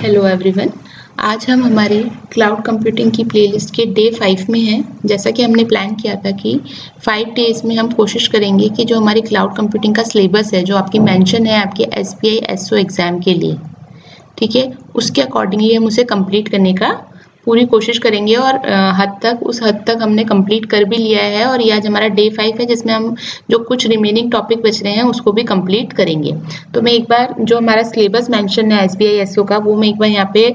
Hello everyone. आज हम हमारे क्लाउड कंप्यूटिंग की प्लेलिस्ट के डे 5 में हैं। जैसा कि हमने प्लान किया था कि 5 डेज़ में हम कोशिश करेंगे कि जो हमारी क्लाउड कंप्यूटिंग का सिलेबस है, जो आपकी मेंशन है आपके एसबीआई एसओ एग्ज़ाम के लिए, ठीक है, उसके अकॉर्डिंगली हम उसे कंप्लीट करने का पूरी कोशिश करेंगे और उस हद तक हमने कंप्लीट कर भी लिया है। और ये आज हमारा डे 5 है, जिसमें हम जो कुछ रिमेनिंग टॉपिक बच रहे हैं उसको भी कंप्लीट करेंगे। तो मैं एक बार जो हमारा सिलेबस मेंशन है एसबीआई एसओ का, वो मैं एक बार यहाँ पे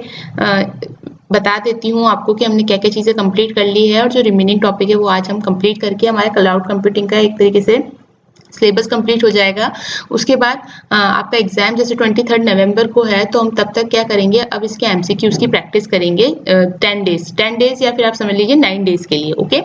बता देती हूँ आपको कि हमने क्या क्या चीज़ें कंप्लीट कर ली है, और जो रिमेनिंग टॉपिक है वो आज हम कंप्लीट करके हमारा क्लाउड कंप्यूटिंग का एक तरीके से सिलेबस कंप्लीट हो जाएगा। उसके बाद आपका एग्जाम जैसे 23 नवंबर को है, तो हम तब तक क्या करेंगे, अब इसके एमसीक्यूज की प्रैक्टिस करेंगे 10 डेज या फिर आप समझ लीजिए 9 डेज के लिए। ओके,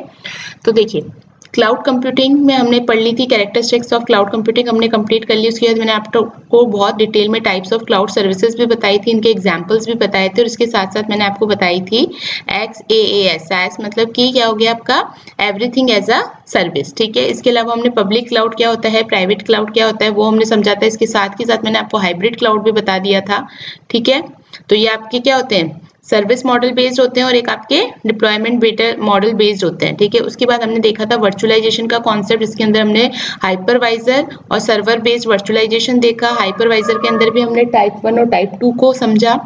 तो देखिए क्लाउड कंप्यूटिंग में हमने पढ़ ली थी कैरेक्टरिस्टिक्स ऑफ क्लाउड कंप्यूटिंग, हमने कंप्लीट कर ली। उसके बाद मैंने आपको बहुत डिटेल में टाइप्स ऑफ क्लाउड सर्विसेज भी बताई थी, इनके एग्जांपल्स भी बताए थे, और इसके साथ साथ मैंने आपको बताई थी XaaS मतलब कि क्या हो गया आपका एवरीथिंग एज अ सर्विस। ठीक है, इसके अलावा हमने पब्लिक क्लाउड क्या होता है, प्राइवेट क्लाउड क्या होता है, वो हमने समझा था। इसके साथ ही साथ मैंने आपको हाइब्रिड क्लाउड भी बता दिया था। ठीक है, तो ये आपके क्या होते हैं, सर्विस मॉडल बेस्ड होते हैं, और एक आपके डिप्लॉयमेंट बेटर मॉडल बेस्ड होते हैं। ठीक है, उसके बाद हमने देखा था वर्चुअलाइजेशन का कॉन्सेप्ट, इसके अंदर हमने हाइपरवाइजर और सर्वर बेस्ड वर्चुअलाइजेशन देखा। हाइपरवाइजर के अंदर भी हमने टाइप 1 और टाइप 2 को समझा।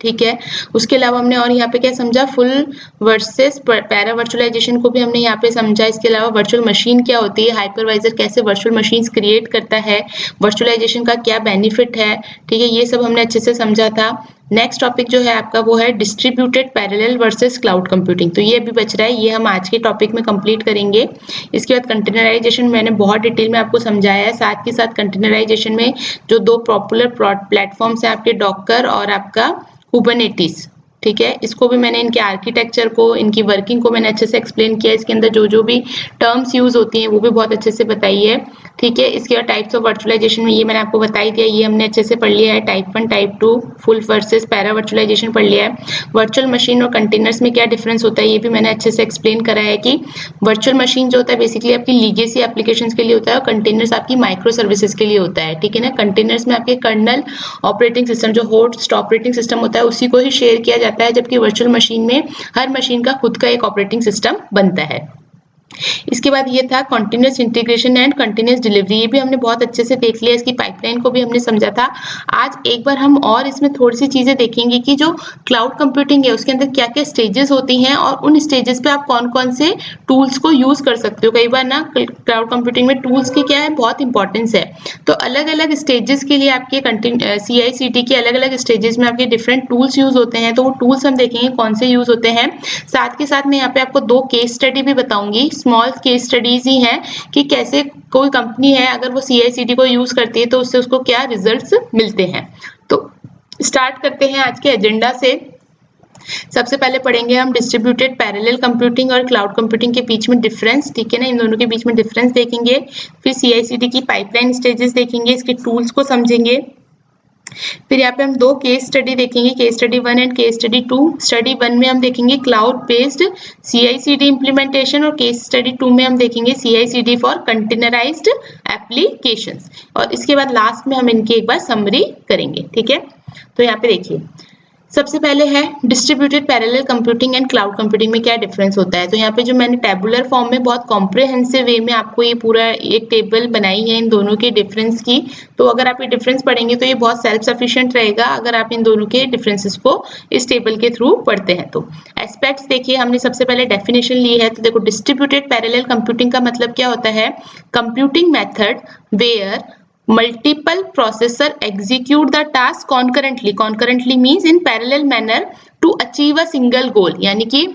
ठीक है, उसके अलावा हमने और यहाँ पे क्या समझा, फुल वर्सेस पैरा वर्चुअलाइजेशन को भी हमने यहाँ पे समझा। इसके अलावा वर्चुअल मशीन क्या होती है, हाइपरवाइजर कैसे वर्चुअल मशीन्स क्रिएट करता है, वर्चुअलाइजेशन का क्या बेनिफिट है। ठीक है, ये सब हमने अच्छे से समझा था। नेक्स्ट टॉपिक जो है आपका वो है distributed parallel versus cloud computing, तो ये भी बच रहा है, ये हम आज के टॉपिक में कंप्लीट करेंगे। इसके बाद कंटेनराइजेशन मैंने बहुत डिटेल में आपको समझाया है। साथ ही साथ कंटेनराइजेशन में जो दो पॉपुलर प्लेटफॉर्म्स हैं आपके डॉकर और आपका कुबरनेटिस। ठीक है, इसको भी मैंने इनके आर्किटेक्चर को, इनकी वर्किंग को मैंने अच्छे से एक्सप्लेन किया। इसके अंदर जो जो भी टर्म्स यूज होती हैं वो भी बहुत अच्छे से बताई है। ठीक है, इसके बाद टाइप्स ऑफ वर्चुअलाइजेशन में ये मैंने आपको बताई दिया, ये हमने अच्छे से पढ़ लिया है। Type 1 type 2 full versus para virtualisation पढ़ लिया है। वर्चुअल मशीन और कंटेनर्स में क्या डिफरेंस होता है ये भी मैंने अच्छे से एक्सप्लेन करा है कि वर्चुअल मशीन जो होता है बेसिकली आपकी लीगेसी एप्लीकेशंस के लिए होता है, और कंटेनर्स आपकी माइक्रो सर्विसेज के लिए होता है। ठीक है ना, कंटेनर्स में आपके कर्नल ऑपरेटिंग सिस्टम जो होस्ट ऑपरेटिंग सिस्टम होता है उसी को ही शेयर किया जाता है, जबकि वर्चुअल मशीन में हर मशीन का खुद का एक ऑपरेटिंग सिस्टम बनता है। इसके बाद ये था continuous integration and continuous delivery, ये भी हमने बहुत अच्छे से देख लिया। इसकी पाइपलाइन को भी हमने समझा था। आज एक बार हम और इसमें थोड़ी सी चीजें देखेंगे कि जो क्लाउड कंप्यूटिंग है उसके अंदर क्या क्या स्टेजेस होती हैं, और उन स्टेजेस पे आप कौन कौन से टूल्स को यूज कर सकते हो। कई बार ना क्लाउड कंप्यूटिंग में टूल्स की क्या है, बहुत इंपॉर्टेंस है। तो अलग अलग स्टेजेस के लिए आपके CI/CD के अलग अलग स्टेजेस में आपके डिफरेंट टूल्स यूज होते हैं, तो वो टूल्स हम देखेंगे कौन से यूज होते हैं। साथ के साथ मैं यहाँ पे आपको 2 केस स्टडी भी बताऊंगी, स्मॉल केस स्टडीज ही हैं, कि कैसे कोई कंपनी है अगर वो CI/CD को यूज करती है तो उससे उसको क्या रिजल्ट्स मिलते हैं। तो स्टार्ट करते हैं आज के एजेंडा से। सबसे पहले पढ़ेंगे हम डिस्ट्रीब्यूटेड पैरेलल कंप्यूटिंग और क्लाउड कंप्यूटिंग के बीच में डिफरेंस। ठीक है ना, इन दोनों के बीच में डिफरेंस देखेंगे। फिर CI/CD की पाइपलाइन स्टेजेस देखेंगे, इसके टूल्स को समझेंगे। फिर यहाँ पे हम 2 केस स्टडी देखेंगे, case study 1 and case study 2। Study 1 में हम देखेंगे क्लाउड बेस्ड CI/CD इम्प्लीमेंटेशन, और केस स्टडी 2 में हम देखेंगे CI/CD फॉर कंटेनराइज्ड एप्लीकेशंस। और इसके बाद लास्ट में हम इनकी एक बार समरी करेंगे। ठीक है, तो यहाँ पे देखिए सबसे पहले है distributed parallel computing and cloud computing में क्या डिफरेंस होता है। तो यहाँ पे जो मैंने टेबुलर फॉर्म में बहुत कॉम्प्रिहेंसिव वे में आपको ये पूरा एक टेबल बनाई है इन दोनों के डिफरेंस की। तो अगर आप ये डिफरेंस पढ़ेंगे तो ये बहुत सेल्फ सफिशिएंट रहेगा अगर आप इन दोनों के डिफरेंसेस को इस टेबल के थ्रू पढ़ते हैं। तो एस्पेक्ट्स देखिए, हमने सबसे पहले डेफिनेशन ली है। तो देखो डिस्ट्रीब्यूटेड पैरेलल कंप्यूटिंग का मतलब क्या होता है, computing method where multiple processor execute the task concurrently means in parallel manner to achieve a single goal, यानी कि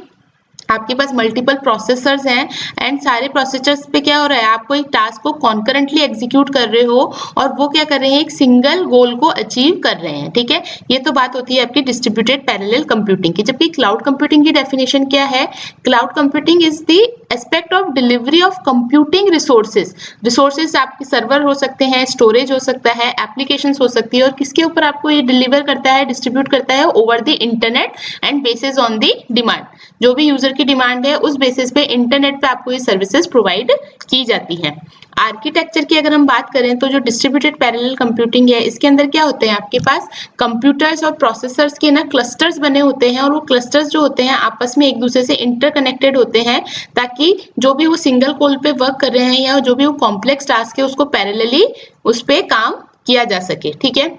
आपके पास मल्टीपल प्रोसेसर्स हैं एंड सारे प्रोसेसर्स पे क्या हो रहा है, आपको एक टास्क को कॉन्करेंटली एग्जीक्यूट कर रहे हो, और वो क्या कर रहे हैं, एक सिंगल गोल को अचीव कर रहे हैं। ठीक है, ये तो बात होती है आपकी डिस्ट्रीब्यूटेड पैरेलल कंप्यूटिंग की। जबकि क्लाउड कंप्यूटिंग की डेफिनेशन क्या है, cloud computing is the aspect of delivery of computing resources आपके सर्वर हो सकते हैं, स्टोरेज हो सकता है, एप्लीकेशंस हो सकती है, और किसके ऊपर आपको ये डिलीवर करता है, डिस्ट्रीब्यूट करता है, over the internet and bases on the demand. जो भी यूजर की डिमांड है उस बेसिस पे इंटरनेट पे आपको ये सर्विसेज प्रोवाइड की जाती हैं। आर्किटेक्चर की अगर हम बात करें तो जो डिस्ट्रीब्यूटेड पैरेलल कंप्यूटिंग है इसके अंदर क्या होते हैं, आपके पास कंप्यूटर्स और प्रोसेसर्स के ना क्लस्टर्स बने होते हैं, और वो क्लस्टर्स जो होते हैं आपस में एक दूसरे से इंटरकनेक्टेड होते हैं, ताकि जो भी वो सिंगल कोड पे वर्क कर रहे हैं या जो भी वो कॉम्प्लेक्स टास्क है उसको पैरेलली उस पे काम किया जा सके, ठीक है।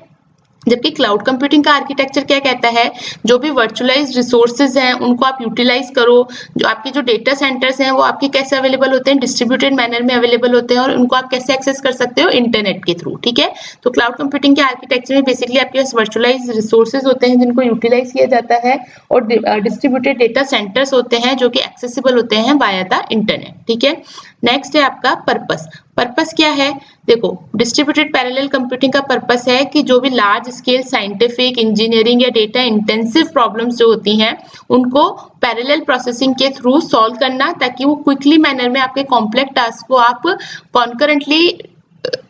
जबकि क्लाउड कंप्यूटिंग का आर्किटेक्चर क्या कहता है, जो भी वर्चुअलाइज्ड रिसोर्सेज हैं उनको आप यूटिलाइज करो, जो आपके जो डेटा सेंटर्स हैं वो आपके कैसे अवेलेबल होते हैं, डिस्ट्रीब्यूटेड मैनर में अवेलेबल होते हैं, और उनको आप कैसे एक्सेस कर सकते हो, इंटरनेट के थ्रू, ठीक है। तो क्लाउड कंप्यूटिंग के आर्किटेक्चर में बेसिकली आपके पास वर्चुअलाइज्ड रिसोर्सेज होते हैं जिनको यूटिलाइज किया जाता है, और डिस्ट्रीब्यूटेड डेटा सेंटर्स होते हैं जो कि एक्सेसिबल होते हैं वाया द इंटरनेट, ठीक है। नेक्स्ट है आपका पर्पस। पर्पस क्या है, देखो डिस्ट्रीब्यूटेड पैरेलल कंप्यूटिंग का पर्पस है कि जो भी लार्ज स्केल साइंटिफिक, इंजीनियरिंग या डेटा इंटेंसिव प्रॉब्लम्स जो होती हैं उनको पैरेलल प्रोसेसिंग के थ्रू सॉल्व करना, ताकि वो क्विकली मैनर में आपके कॉम्प्लेक्स टास्क को आप कॉन्करेंटली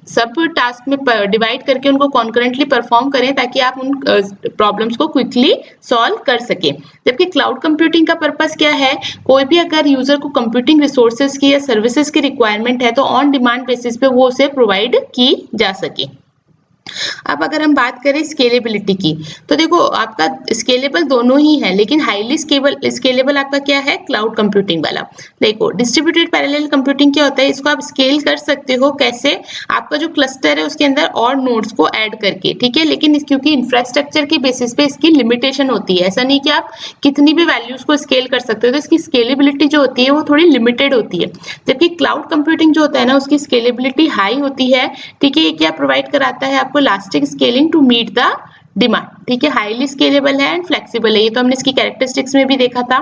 सब टास्क में डिवाइड करके उनको कॉन्करेंटली परफॉर्म करें, ताकि आप उन प्रॉब्लम्स को क्विकली सॉल्व कर सकें। जबकि क्लाउड कंप्यूटिंग का पर्पस क्या है, कोई भी अगर यूजर को कंप्यूटिंग रिसोर्सेज की या सर्विसेज की रिक्वायरमेंट है तो ऑन डिमांड बेसिस पे वो उसे प्रोवाइड की जा सके। अब अगर हम बात करें स्केलेबिलिटी की, तो देखो आपका स्केलेबल दोनों ही है, लेकिन हाईली स्केलेबल आपका क्या है, क्लाउड कंप्यूटिंग वाला। देखो डिस्ट्रीब्यूटेड पैरेलल कंप्यूटिंग क्या होता है, इसको आप स्केल कर सकते हो कैसे, आपका जो क्लस्टर है उसके अंदर और नोड्स को ऐड करके, ठीक है। लेकिन क्योंकि इंफ्रास्ट्रक्चर की बेसिस पे इसकी लिमिटेशन होती है, ऐसा नहीं कि आप कितनी भी वैल्यूज को स्केल कर सकते हो, तो इसकी स्केलेबिलिटी जो होती है वो थोड़ी लिमिटेड होती है। जबकि क्लाउड कंप्यूटिंग जो होता है ना उसकी स्केलेबिलिटी हाई होती है, ठीक है। ये क्या प्रोवाइड कराता है आपको, elastic scaling to meet the demand, ठीक है। हाईली स्केलेबल है एंड फ्लेक्सिबल है, ये तो हमने इसकी कैरेक्टरिस्टिक्स में भी देखा था।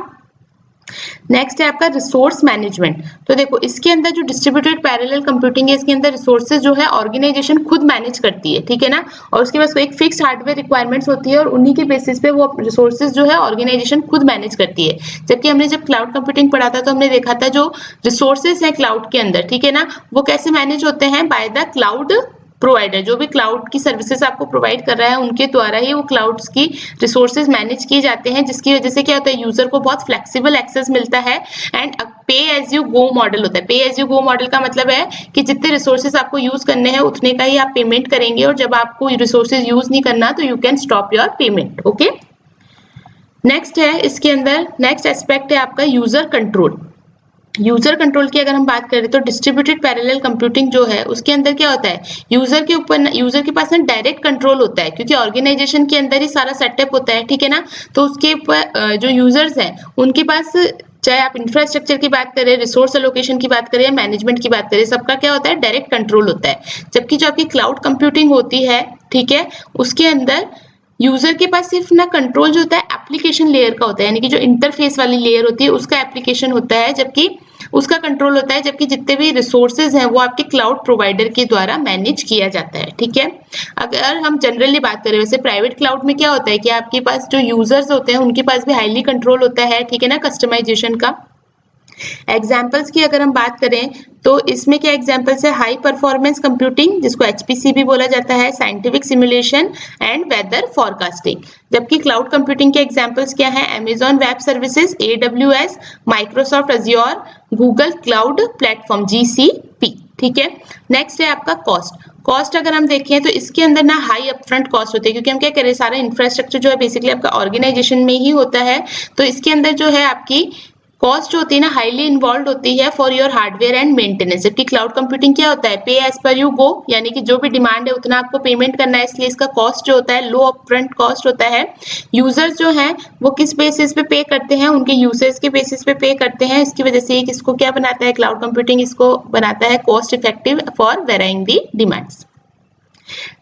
नेक्स्ट है आपका रिसोर्स मैनेजमेंट। तो देखो इसके अंदर जो डिस्ट्रीब्यूटेड पैरेलल कंप्यूटिंग है इसके अंदर रिसोर्सेज जो है ऑर्गेनाइजेशन खुद मैनेज करती है, ठीक है ना, और उसके पास एक फिक्स हार्डवेयर रिक्वायरमेंट्स होती है और उन्हीं के बेसिस पे वो रिसोर्सेज जो है ऑर्गेनाइजेशन खुद मैनेज करती है। जबकि हमने जब क्लाउड कंप्यूटिंग पढ़ा था तो हमने देखा था जो रिसोर्सेज है क्लाउड के अंदर, ठीक है ना, वो कैसे मैनेज होते हैं, बाय द क्लाउड प्रोवाइडर। जो भी क्लाउड की सर्विसेज आपको प्रोवाइड कर रहा है उनके द्वारा ही वो क्लाउड्स की रिसोर्सेज मैनेज किए जाते हैं, जिसकी वजह से क्या होता है, यूजर को बहुत फ्लेक्सिबल एक्सेस मिलता है एंड पे एज यू गो मॉडल होता है। पे एज यू गो मॉडल का मतलब है कि जितने रिसोर्सेज आपको यूज करने हैं उतने का ही आप पेमेंट करेंगे, और जब आपको रिसोर्सेज यूज नहीं करना तो you can stop your payment, okay. Next है इसके अंदर, नेक्स्ट एस्पेक्ट है आपका यूजर कंट्रोल। यूजर कंट्रोल की अगर हम बात करें तो डिस्ट्रीब्यूटेड पैरेलल कंप्यूटिंग जो है उसके अंदर क्या होता है, यूजर के ऊपर, यूजर के पास ना डायरेक्ट कंट्रोल होता है, क्योंकि ऑर्गेनाइजेशन के अंदर ही सारा सेटअप होता है, ठीक है ना। तो उसके ऊपर जो यूजर्स हैं उनके पास, चाहे आप इंफ्रास्ट्रक्चर की बात करें, रिसोर्स एलोकेशन की बात करें या मैनेजमेंट की बात करें, सबका क्या होता है, डायरेक्ट कंट्रोल होता है। जबकि जो आपकी क्लाउड कंप्यूटिंग होती है, ठीक है, उसके अंदर यूजर के पास सिर्फ ना कंट्रोल जो होता है एप्लीकेशन लेयर का होता है, यानी कि जो इंटरफेस वाली लेयर होती है उसका एप्लीकेशन होता है, जबकि उसका कंट्रोल होता है, जबकि जितने भी रिसोर्सेज हैं वो आपके क्लाउड प्रोवाइडर के द्वारा मैनेज किया जाता है, ठीक है। अगर हम जनरली बात करें, वैसे प्राइवेट क्लाउड में क्या होता है कि आपके पास जो यूजर्स होते हैं उनके पास भी हाईली कंट्रोल होता है, ठीक है ना, कस्टमाइजेशन का। एग्जाम्पल्स की अगर हम बात करें तो इसमें क्या एग्जाम्पल्स है, हाई परफॉर्मेंस कंप्यूटिंग जिसको HPC भी बोला जाता है, scientific simulation and weather forecasting. जबकि क्लाउड कंप्यूटिंग के एग्जाम्पल्स क्या है, Amazon web services AWS, Microsoft Azure, Google cloud platform GCP, ठीक है। नेक्स्ट है आपका कॉस्ट। कॉस्ट अगर हम देखें तो इसके अंदर ना हाई अपफ्रंट कॉस्ट होते हैं, क्योंकि हम क्या करें, सारा इंफ्रास्ट्रक्चर जो है बेसिकली आपका ऑर्गेनाइजेशन में ही होता है, तो इसके अंदर जो है आपकी कॉस्ट जो होती है ना हाईली इन्वॉल्व होती है for your hardware and maintenance. जबकि क्लाउड कंप्यूटिंग क्या होता है, पे एज पर यू गो, यानी कि जो भी डिमांड है उतना आपको पेमेंट करना है, इसलिए इसका कॉस्ट जो होता है लो अपफ्रंट कॉस्ट होता है। यूजर्स जो हैं वो किस बेसिस पे पे करते हैं, उनके यूसेज के बेसिस पे पे करते हैं, इसकी वजह से इसको क्या बनाता है, क्लाउड कंप्यूटिंग इसको बनाता है cost effective for varying the demands.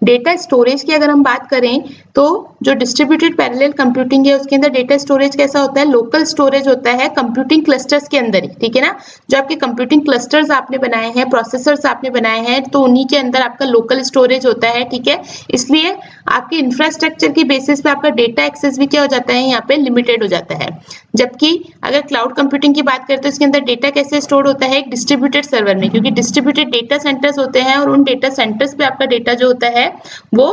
Data storage की अगर हम बात करें तो जो डिस्ट्रीब्यूटेड पैरेलल कंप्यूटिंग है उसके अंदर डेटा स्टोरेज कैसा होता है, लोकल स्टोरेज होता है कंप्यूटिंग क्लस्टर्स के अंदर ही, ठीक है ना। जो आपके कंप्यूटिंग क्लस्टर्स आपने बनाए हैं, प्रोसेसर्स आपने बनाए हैं, तो उन्हीं के अंदर आपका लोकल स्टोरेज होता है, ठीक है। इसलिए आपके इंफ्रास्ट्रक्चर की बेसिस पे आपका डेटा एक्सेस भी क्या हो जाता है, यहाँ पे लिमिटेड हो जाता है। जबकि अगर क्लाउड कंप्यूटिंग की बात करें तो इसके अंदर डेटा कैसे स्टोर होता है, एक डिस्ट्रीब्यूटेड सर्वर में, क्योंकि डिस्ट्रीब्यूटेड डेटा सेंटर्स होते हैं और उन डेटा सेंटर्स पे आपका डेटा जो होता है वो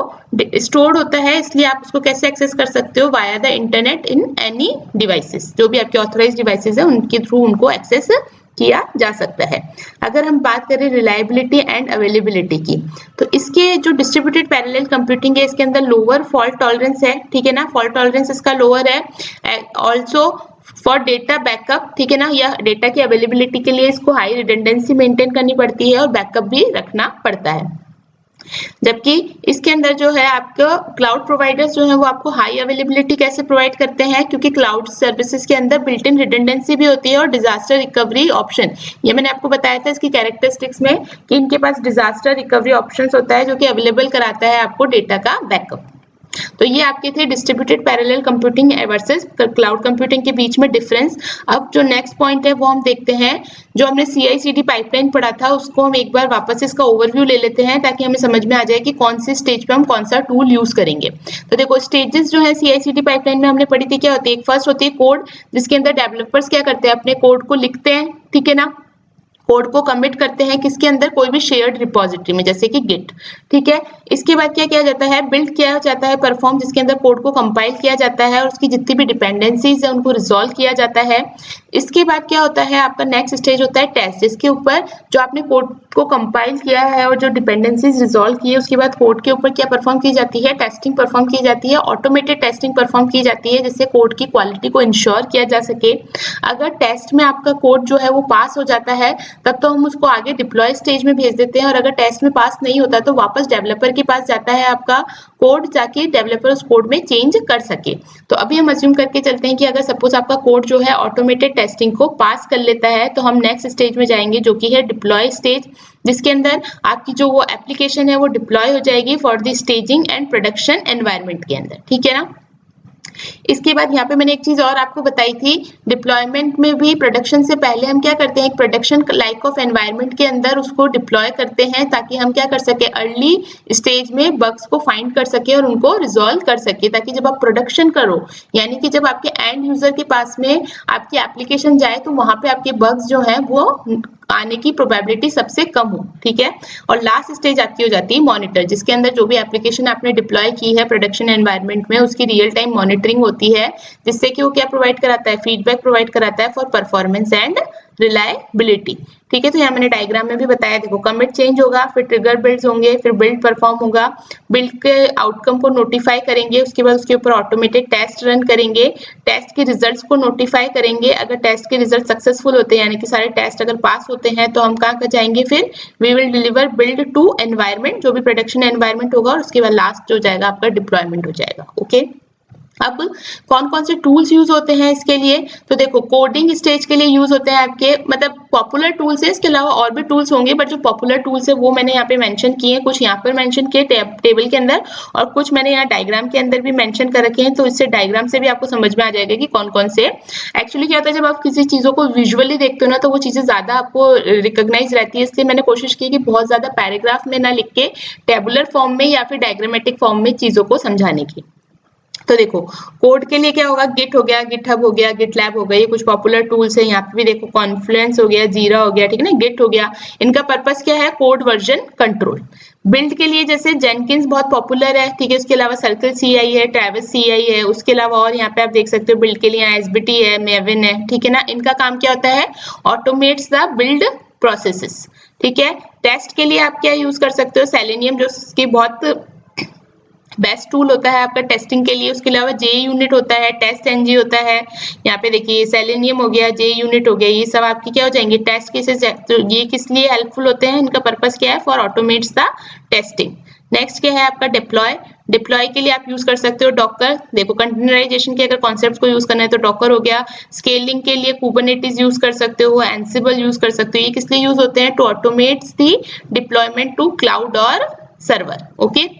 स्टोर्ड होता है, इसलिए आप उसको कैसे एक्सेस कर सकते हो, via the internet in any devices. जो भी आपके ऑथराइज्ड डिवाइसेस है उनके थ्रू उनको एक्सेस किया जा सकता है। अगर हम बात करें रिलायबिलिटी एंड अवेलेबिलिटी की, तो इसके जो डिस्ट्रीब्यूटेड पैरेलल कंप्यूटिंग है इसके अंदर लोअर फॉल्ट टॉलरेंस है, ठीक है ना, फॉल्ट टॉलरेंस इसका लोअर है। ऑल्सो फॉर डेटा बैकअप, ठीक है ना, या डेटा की अवेलेबिलिटी के लिए इसको हाई रिडंडेंसी मेंटेन करनी पड़ती है और बैकअप भी रखना पड़ता है। जबकि इसके अंदर जो है आपको क्लाउड प्रोवाइडर्स जो है वो आपको हाई अवेलेबिलिटी कैसे प्रोवाइड करते हैं, क्योंकि क्लाउड सर्विसेज के अंदर बिल्ट इन रिडंडेंसी भी होती है और डिजास्टर रिकवरी ऑप्शन, ये मैंने आपको बताया था इसकी कैरेक्टरिस्टिक्स में कि इनके पास डिजास्टर रिकवरी ऑप्शन होता है जो कि अवेलेबल कराता है आपको डेटा का बैकअप। तो ये आपके थे distributed parallel computing versus cloud computing के बीच में डिफरेंस। अब जो नेक्स्ट पॉइंट है वो हम देखते हैं, जो हमने CI/CD पाइपलाइन पढ़ा था उसको हम एक बार वापस इसका ओवरव्यू ले लेते हैं ताकि हमें समझ में आ जाए कि कौन सी स्टेज पे हम कौन सा टूल यूज करेंगे। तो देखो स्टेजेस जो है CI/CD पाइपलाइन में हमने पढ़ी थी, क्या होती है, फर्स्ट होती है कोड, जिसके अंदर डेवलपर्स क्या करते हैं, अपने कोड को लिखते हैं, ठीक है ना, कोड को कमिट करते हैं किसके अंदर, कोई भी शेयर्ड रिपोजिटरी में जैसे कि गिट, ठीक है। इसके बाद क्या किया जाता है, बिल्ड किया जाता है परफॉर्म, जिसके अंदर कोड को कंपाइल किया जाता है और उसकी जितनी भी डिपेंडेंसीज है उनको रिजॉल्व किया जाता है। इसके बाद क्या होता है, आपका नेक्स्ट स्टेज होता है टेस्ट, जिसके ऊपर जो आपने कोड को कंपाइल किया है और जो डिपेंडेंसीज रिजॉल्व की है उसके बाद कोड के ऊपर क्या परफॉर्म की जाती है, टेस्टिंग परफॉर्म की जाती है, ऑटोमेटेड टेस्टिंग परफॉर्म की जाती है जिससे कोड की क्वालिटी को इंश्योर किया जा सके। अगर टेस्ट में आपका कोड जो है वो पास हो जाता है तब तो हम उसको आगे डिप्लॉय स्टेज में भेज देते हैं, और अगर टेस्ट में पास नहीं होता तो वापस डेवलपर के पास जाता है आपका कोड, ताकि डेवलपर उस कोड में चेंज कर सके। तो अभी हम अज्यूम करके चलते हैं कि अगर सपोज आपका कोड जो है ऑटोमेटेड टेस्टिंग को पास कर लेता है तो हम नेक्स्ट स्टेज में जाएंगे जो कि है डिप्लॉय स्टेज, जिसके अंदर आपकी जो वो एप्लीकेशन है वो डिप्लॉय हो जाएगी for the staging and production environment के अंदर, ठीक है ना। इसके बाद यहाँ पे मैंने एक चीज और आपको बताई थी, डिप्लॉयमेंट में भी प्रोडक्शन से पहले हम क्या करते हैं, एक प्रोडक्शन लाइक ऑफ एनवायरनमेंट के अंदर उसको डिप्लॉय करते हैं ताकि हम क्या कर सके, अर्ली स्टेज में बग्स को फाइंड कर सके और उनको रिजॉल्व कर सके, ताकि जब आप प्रोडक्शन करो यानी कि जब आपके एंड यूजर के पास में आपकी एप्लीकेशन जाए तो वहां पे आपके बग्स जो है वो आने की प्रोबेबिलिटी सबसे कम हो, ठीक है। और लास्ट स्टेज आपकी हो जाती है मॉनिटर, जिसके अंदर जो भी एप्लीकेशन आपने डिप्लॉय की है प्रोडक्शन एनवायरनमेंट में उसकी रियल टाइम मॉनिटरिंग होती है, जिससे कि वो क्या प्रोवाइड कराता है, फीडबैक प्रोवाइड कराता है फॉर परफॉर्मेंस एंड रिलायबिलिटी, ठीक है। तो यहाँ मैंने डायग्राम में भी बताया, देखो कमिट चेंज होगा, फिर ट्रिगर बिल्ड्स होंगे, फिर बिल्ड परफॉर्म होगा, बिल्ड के आउटकम को नोटिफाई करेंगे, उसके बाद उसके ऊपर ऑटोमेटेड टेस्ट रन करेंगे, टेस्ट के रिजल्ट्स को नोटिफाई करेंगे, अगर टेस्ट के रिजल्ट सक्सेसफुल होते हैं यानी कि सारे टेस्ट अगर पास होते हैं तो हम कहाँ जाएंगे, फिर we will deliver build to environment, जो भी प्रोडक्शन एनवायरनमेंट होगा, और उसके बाद लास्ट जो जाएगा आपका डिप्लॉयमेंट हो जाएगा, ओके। अब कौन कौन से टूल्स यूज होते हैं इसके लिए, तो देखो कोडिंग स्टेज के लिए यूज होते हैं आपके, मतलब पॉपुलर टूल्स है, इसके अलावा और भी टूल्स होंगे बट जो पॉपुलर टूल्स है वो मैंने यहाँ पे मेंशन किए हैं, कुछ यहाँ पर मेंशन किए टेबल के अंदर और कुछ मैंने यहाँ डायग्राम के अंदर भी मेंशन कर रखे हैं। तो इससे डायग्राम से भी आपको समझ में आ जाएगा कि कौन कौन से। एक्चुअली क्या होता है, जब आप किसी चीजों को विजुअली देखते हो ना तो वो चीजें ज्यादा आपको रिकॉग्नाइज रहती है, इसलिए मैंने कोशिश की कि बहुत ज्यादा पैराग्राफ में ना लिख के टेबुलर फॉर्म में या फिर डायग्रामेटिक फॉर्म में चीजों को समझाने की। तो देखो कोड के लिए क्या होगा, गिट हो गया, गिटहब हो गया, गिटलैब हो गया, ये कुछ पॉपुलर टूल्स है। यहाँ पे भी देखो कॉन्फ्लुएंस हो गया, जीरा हो गया, ठीक है ना, गिट हो गया। इनका पर्पस क्या है, कोड वर्जन कंट्रोल। बिल्ड के लिए जैसे जेनकिंस बहुत पॉपुलर है, ठीक है, उसके अलावा सर्कल CI है, ट्रैविस CI है, उसके अलावा और यहाँ पे आप देख सकते हो बिल्ड के लिए SBT है, मेविन है, ठीक है ना। इनका काम क्या होता है, ऑटोमेट्स द बिल्ड प्रोसेसेस, ठीक है। टेस्ट के लिए आप क्या यूज कर सकते हो, सेलेनियम जो इसकी बहुत बेस्ट टूल होता है आपका टेस्टिंग के लिए। उसके अलावा JUnit होता है, टेस्ट NG होता है, यहाँ पे देखिए सेलेनियम हो गया, JUnit हो गया, ये सब आपकी क्या हो जाएंगे, टेस्ट केसेस। तो ये किस लिए हेल्पफुल होते हैं, इनका पर्पस क्या है, for automates the testing. Next क्या है आपका डिप्लॉय। डिप्लॉय के लिए आप यूज कर सकते हो डॉकर, देखो कंटेनराइजेशन के अगर कॉन्सेप्ट को यूज करना है तो डॉकर हो गया। स्केलिंग के लिए कुबरनेटिस यूज कर सकते हो, एंसिबल यूज कर सकते हो। ये किस लिए यूज होते हैं, to automates the deployment to cloud और सर्वर, ओके।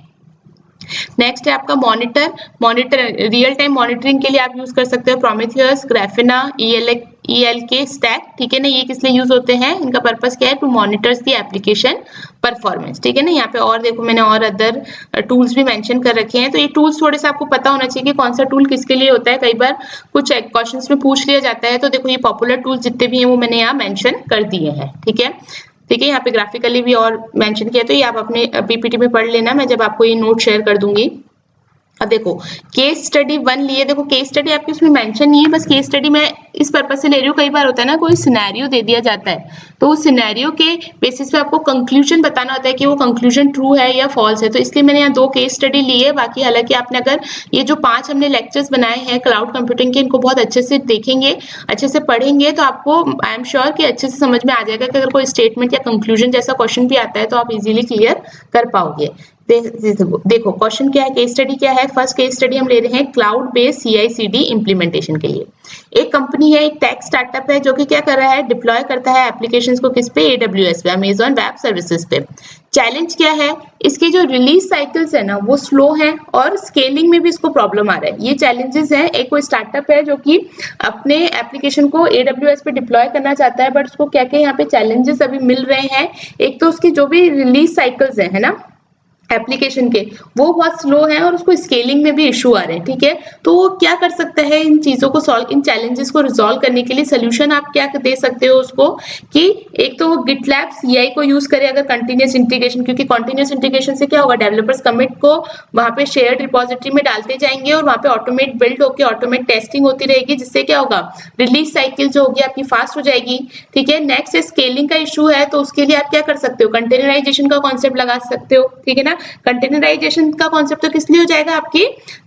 नेक्स्ट है आपका मॉनिटर रियल टाइम मॉनिटरिंग के लिए आप यूज कर सकते हो प्रोमेथियस, ग्राफिना, ELK स्टैक, ठीक है ना। ये किस लिए यूज होते हैं, इनका पर्पस क्या है, to monitors the application performance, ठीक है ना। यहाँ पे और देखो मैंने और अदर टूल्स भी मेंशन कर रखे हैं। तो ये टूल्स थोड़े से आपको पता होना चाहिए कि कौन सा टूल किसके लिए होता है, कई बार कुछ क्वेश्चंस में पूछ लिया जाता है। तो देखो ये पॉपुलर टूल्स जितने भी हैं वो मैंने यहाँ मेंशन कर दिए हैं, ठीक है। ठीक है, यहाँ पे ग्राफिकली भी और मेंशन किया, तो ये आप अपने PPT में पढ़ लेना, मैं जब आपको ये नोट शेयर कर दूंगी। अब देखो केस स्टडी 1 लिए, देखो केस स्टडी आपकी उसमें मेंशन नहीं है, बस केस स्टडी मैं इस पर्पज से ले रही हूँ, कई बार होता है ना कोई सिनेरियो दे दिया जाता है तो उस सिनेरियो के बेसिस पे आपको कंक्लूजन बताना होता है कि वो कंक्लूजन ट्रू है या फॉल्स है। तो इसलिए मैंने यहाँ 2 केस स्टडी ली है। बाकी हालांकि आपने अगर ये जो 5 हमने लेक्चर्स बनाए हैं क्लाउड कंप्यूटिंग के, इनको बहुत अच्छे से देखेंगे, अच्छे से पढ़ेंगे तो आपको आई एम श्योर कि अच्छे से समझ में आ जाएगा कि अगर कोई स्टेटमेंट या कंक्लूजन जैसा क्वेश्चन भी आता है तो आप इजीली क्लियर कर पाओगे। देखो क्वेश्चन क्या है, केस स्टडी क्या है। फर्स्ट केस स्टडी हम ले रहे हैं क्लाउड बेस्ड CI/CD इम्प्लीमेंटेशन के लिए। एक कंपनी है, एक टेक स्टार्टअप है जो कि क्या कर रहा है, डिप्लॉय करता है एप्लीकेशंस को किस पे, AWS पे, अमेजॉन वेब सर्विसेज पे। चैलेंज क्या है, इसकी जो रिलीज साइकिल्स है ना वो स्लो है और स्केलिंग में भी इसको प्रॉब्लम आ रहा है। ये चैलेंजेस है। एक कोई स्टार्टअप है जो कि अपने एप्लीकेशन को AWS पे डिप्लॉय करना चाहता है, बट उसको क्या क्या यहाँ पे चैलेंजेस अभी मिल रहे हैं। एक तो उसकी जो भी रिलीज साइकिल्स है ना एप्लीकेशन के, वो बहुत स्लो है और उसको स्केलिंग में भी इशू आ रहे हैं। ठीक है, तो वो क्या कर सकता है इन चीजों को सॉल्व, इन चैलेंजेस को रिजॉल्व करने के लिए सोल्यूशन आप क्या दे सकते हो उसको, कि एक तो वो गिटलैब CI को यूज करे अगर कंटिन्यूस इंटीग्रेशन, क्योंकि कंटिन्यूस इंटीग्रेशन से क्या होगा, डेवलपर्स कमिट को वहां पे शेयर्ड रिपोजिटरी में डालते जाएंगे और वहां पे ऑटोमेट बिल्ड होकर ऑटोमेट टेस्टिंग होती रहेगी, जिससे क्या होगा, रिलीज साइकिल जो होगी आपकी फास्ट हो जाएगी। ठीक है, नेक्स्ट स्केलिंग का इशू है तो उसके लिए आप क्या कर सकते हो, कंटेनराइजेशन का कॉन्सेप्ट लगा सकते हो। ठीक है ना, कंटेनराइजेशन का कॉन्सेप्ट तो किस लिए हो जाएगा, आपकी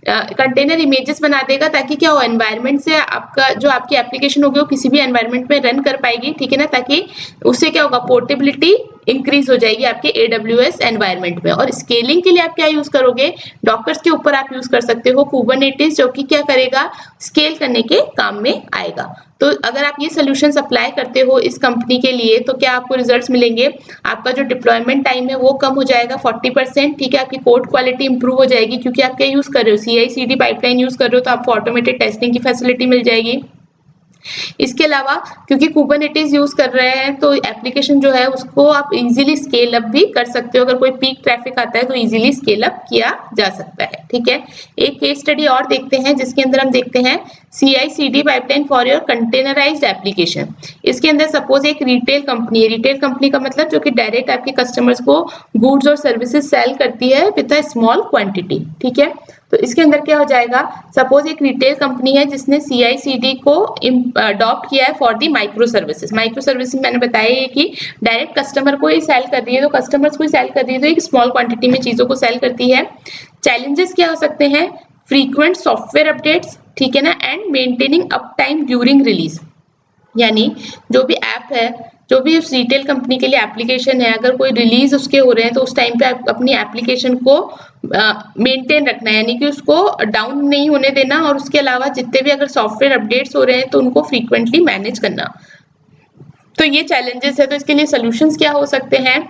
कंटेनर इमेजेस बना देगा ताकि क्या हो, एनवायरनमेंट से आपका जो आपकी एप्लीकेशन होगी वो किसी भी एनवायरनमेंट में रन कर पाएगी। ठीक है ना, ताकि उससे क्या होगा, पोर्टेबिलिटी इंक्रीज हो जाएगी आपके AWS एनवायरनमेंट में। और स्केलिंग के लिए आप क्या यूज करोगे, डॉकर्स के ऊपर आप यूज कर सकते हो कुबरनेटिस, जो कि क्या करेगा, स्केल करने के काम में आएगा। तो अगर आप ये सॉल्यूशंस अप्लाई करते हो इस कंपनी के लिए तो क्या आपको रिजल्ट्स मिलेंगे, आपका जो डिप्लॉयमेंट टाइम है वो कम हो जाएगा 40%। ठीक है, आपकी कोड क्वालिटी इंप्रूव हो जाएगी, क्योंकि आप क्या यूज कर रहे हो, CI/CD पाइपलाइन यूज कर रहे हो तो आपको ऑटोमेटेड टेस्टिंग की फैसिलिटी मिल जाएगी। इसके अलावा क्योंकि कुबरनेटिस यूज कर रहे हैं तो एप्लीकेशन जो है उसको आप इजीली स्केल अप भी कर सकते हो। अगर कोई पीक ट्रैफिक आता है तो इजीली स्केल अप किया जा सकता है। ठीक है, एक केस स्टडी और देखते हैं जिसके अंदर हम देखते हैं CI/CD pipeline for your containerised application. इसके अंदर सपोज एक रिटेल कंपनी है, रिटेल कंपनी का मतलब जो कि डायरेक्ट आपके कस्टमर्स को गुड्स और सर्विसेज सेल करती है विद अ स्मॉल क्वांटिटी। ठीक है, तो इसके अंदर क्या हो जाएगा, सपोज एक रिटेल कंपनी है जिसने CI/CD को अडॉप्ट किया है for the micro services. Micro services मैंने बताया है कि डायरेक्ट कस्टमर को ही सेल कर रही है, तो कस्टमर्स को ही सेल कर रही है तो एक स्मॉल क्वांटिटी में चीजों को सेल करती है। चैलेंजेस क्या हो सकते हैं, फ्रीक्वेंट सॉफ्टवेयर अपडेट्स, ठीक है ना, and maintaining up time during release. यानी जो भी ऐप है, जो भी उस रिटेल कंपनी के लिए एप्लीकेशन है, अगर कोई रिलीज उसके हो रहे हैं तो उस टाइम पे आप अपनी एप्लीकेशन को मेंटेन रखना है, यानी कि उसको डाउन नहीं होने देना। और उसके अलावा जितने भी अगर सॉफ्टवेयर अपडेट्स हो रहे हैं तो उनको फ्रीक्वेंटली मैनेज करना। तो ये चैलेंजेस है, तो इसके लिए सोल्यूशंस क्या हो सकते हैं,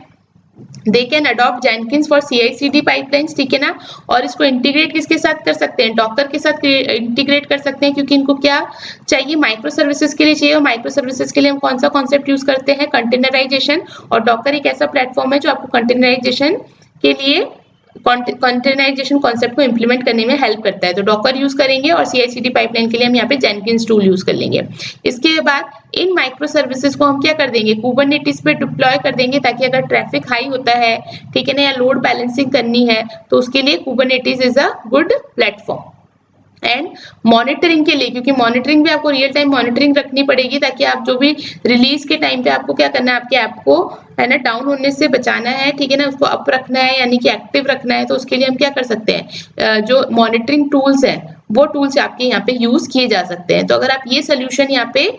they can adopt Jenkins for CI/CD pipelines. ठीक है ना, और इसको इंटीग्रेट किसके साथ कर सकते हैं, डॉकर के साथ इंटीग्रेट कर सकते हैं, क्योंकि इनको क्या चाहिए, माइक्रो सर्विसेज के लिए चाहिए। और माइक्रो सर्विसेज के लिए हम कौन सा कॉन्सेप्ट यूज करते हैं, कंटेनराइजेशन। और डॉकर एक ऐसा प्लेटफॉर्म है जो आपको कंटेनराइजेशन के लिए कंटेनराइजेशन कॉन्सेप्ट को इंप्लीमेंट करने में हेल्प करता है। तो डॉकर यूज करेंगे और CI/CD पाइपलाइन के लिए हम यहाँ पे जेनकिंस टूल यूज कर लेंगे। इसके बाद इन माइक्रो सर्विसेज को हम क्या कर देंगे, कुबरनेटिस पे डिप्लॉय कर देंगे, ताकि अगर ट्रैफिक हाई होता है, ठीक है ना, या लोड बैलेंसिंग करनी है तो उसके लिए Kubernetes is a good platform. And monitoring के लिए, क्योंकि मॉनिटरिंग भी आपको रियल टाइम मॉनिटरिंग रखनी पड़ेगी, ताकि आप जो भी रिलीज के टाइम पे आपको क्या करना है, आपके ऐप को है ना डाउन होने से बचाना है। ठीक है ना, उसको अप रखना है, यानी कि एक्टिव रखना है। तो उसके लिए हम क्या कर सकते हैं, जो मॉनिटरिंग टूल्स हैं वो टूल्स आपके यहाँ पे यूज किए जा सकते हैं। तो अगर आप ये सोल्यूशन यहाँ पे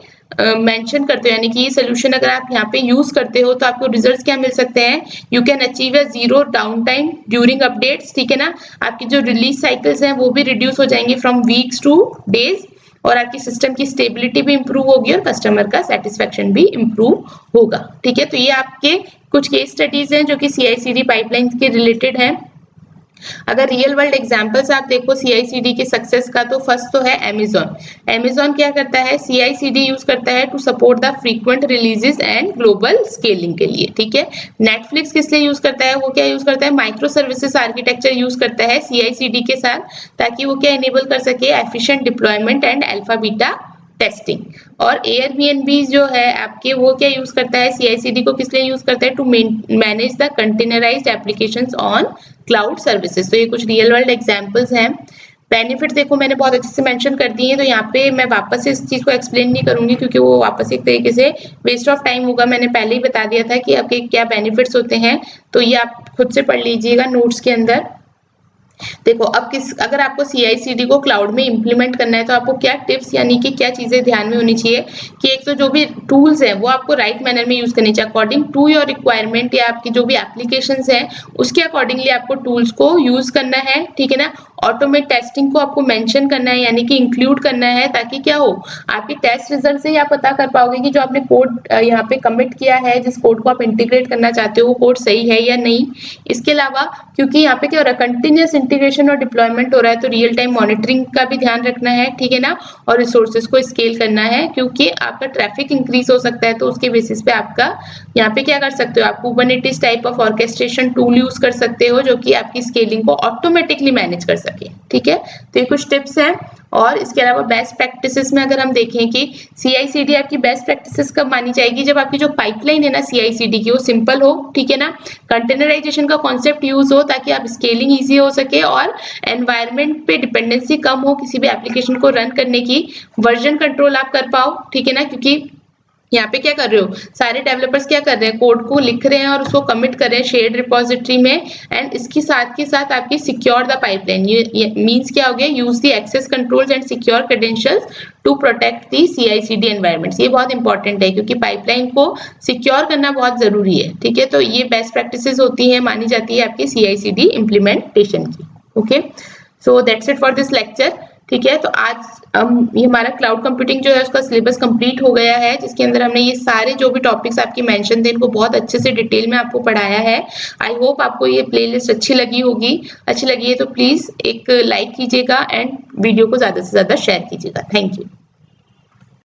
मेंशन करते हो, यानी कि ये सोल्यूशन अगर आप यहाँ पे यूज करते हो तो आपको रिजल्ट्स क्या मिल सकते हैं, you can achieve a 0 down time during updates. ठीक है ना, आपकी जो रिलीज साइकिल्स हैं वो भी रिड्यूस हो जाएंगे फ्रॉम वीक्स टू डेज, और आपकी सिस्टम की स्टेबिलिटी भी इंप्रूव होगी और कस्टमर का सेटिस्फेक्शन भी इंप्रूव होगा। ठीक है, तो ये आपके कुछ केस स्टडीज हैं जो कि CI/CD पाइपलाइन के रिलेटेड हैं। अगर रियल वर्ल्ड एग्जांपल्स आप देखो CI/CD के सक्सेस का, तो फर्स्ट तो है अमेजॉन। अमेजॉन क्या करता है, CI/CD यूज करता है to support the frequent releases and global scaling के लिए। ठीक है, नेटफ्लिक्स किस लिए यूज करता है, वो क्या यूज करता है, माइक्रो सर्विसेज आर्किटेक्चर यूज करता है CI/CD के साथ, ताकि वो क्या इनेबल कर सके, efficient deployment and alpha beta testing. और Airbnb जो है आपके, वो क्या यूज करता है, CI/CD को किस लिए यूज करता है, to manage the containerised applications on cloud services. तो ये कुछ रियल वर्ल्ड एग्जांपल्स हैं। बेनिफिट देखो मैंने बहुत अच्छे से मेंशन कर दिए हैं, तो यहाँ पे मैं वापस से इस चीज को एक्सप्लेन नहीं करूंगी क्योंकि वो वापस एक तरीके से वेस्ट ऑफ टाइम होगा। मैंने पहले ही बता दिया था कि आपके क्या बेनिफिट्स होते हैं, तो ये आप खुद से पढ़ लीजिएगा नोट्स के अंदर। देखो अब अगर आपको CI/CD को क्लाउड में इम्प्लीमेंट करना है तो आपको क्या टिप्स यानी कि क्या चीजें ध्यान में होनी चाहिए कि एक तो जो भी टूल्स हैं वो आपको राइट मैनर में यूज करनी चाहिए अकॉर्डिंग टू योर रिक्वायरमेंट, या आपकी जो भी एप्लीकेशंस हैं उसके अकॉर्डिंगली आपको टूल्स को यूज करना है, ठीक है ना। ऑटोमेट टेस्टिंग को आपको मेंशन करना है यानी कि इंक्लूड करना है, ताकि क्या हो आपके टेस्ट रिजल्ट से ही आप पता कर पाओगे कि जो आपने कोड यहाँ पे कमिट किया है, जिस कोड को आप इंटीग्रेट करना चाहते हो वो कोड सही है या नहीं। इसके अलावा क्योंकि यहाँ पे क्या हो रहा है कंटिन्यूअस इंटीग्रेशन और डिप्लॉयमेंट हो रहा है, तो रियल टाइम मॉनिटरिंग का भी ध्यान रखना है, ठीक है ना। और रिसोर्सेज को स्केल करना है क्योंकि आपका ट्रैफिक इंक्रीज हो सकता है, तो उसके बेसिस पे आपका यहाँ पे क्या कर सकते हो आप Kubernetes type of orchestration tool use कर सकते हो जो कि आपकी स्केलिंग को ऑटोमेटिकली मैनेज कर सके, ठीक है। तो ये कुछ टिप्स हैं। और इसके अलावा बेस्ट प्रैक्टिसेस में अगर हम देखें कि CI/CD आपकी बेस्ट प्रैक्टिसेस कब मानी जाएगी, जब आपकी जो पाइपलाइन है ना CI/CD की वो सिंपल हो, ठीक है ना। कंटेनराइजेशन का कॉन्सेप्ट यूज हो ताकि आप स्केलिंग ईजी हो सके और एनवायरनमेंट पे डिपेंडेंसी कम हो किसी भी एप्लीकेशन को रन करने की, वर्जन कंट्रोल आप कर पाओ, ठीक है ना। क्योंकि यहाँ पे क्या कर रहे हो सारे डेवलपर्स क्या कर रहे हैं कोड को लिख रहे हैं और उसको कमिट कर रहे हैं शेयर्ड रिपोजिटरी में, एंड इसके साथ के साथ आपकी सिक्योर द पाइपलाइन, ये मींस क्या हो गया use the access controls and secure credentials to protect the CI/CD environments. ये बहुत इंपॉर्टेंट है क्योंकि पाइपलाइन को सिक्योर करना बहुत जरूरी है, ठीक है। तो ये बेस्ट प्रैक्टिसेस होती है, मानी जाती है आपकी CI/CD इम्प्लीमेंटेशन की। Okay, so that's it for this lecture, ठीक है। तो आज ये हमारा क्लाउड कंप्यूटिंग जो है उसका सिलेबस कंप्लीट हो गया है, जिसके अंदर हमने ये सारे जो भी टॉपिक्स आपके मेंशन थे इनको बहुत अच्छे से डिटेल में आपको पढ़ाया है। आई होप आपको ये प्लेलिस्ट अच्छी लगी होगी। अच्छी लगी है तो प्लीज एक लाइक कीजिएगा एंड वीडियो को ज्यादा से ज्यादा शेयर कीजिएगा। Thank you.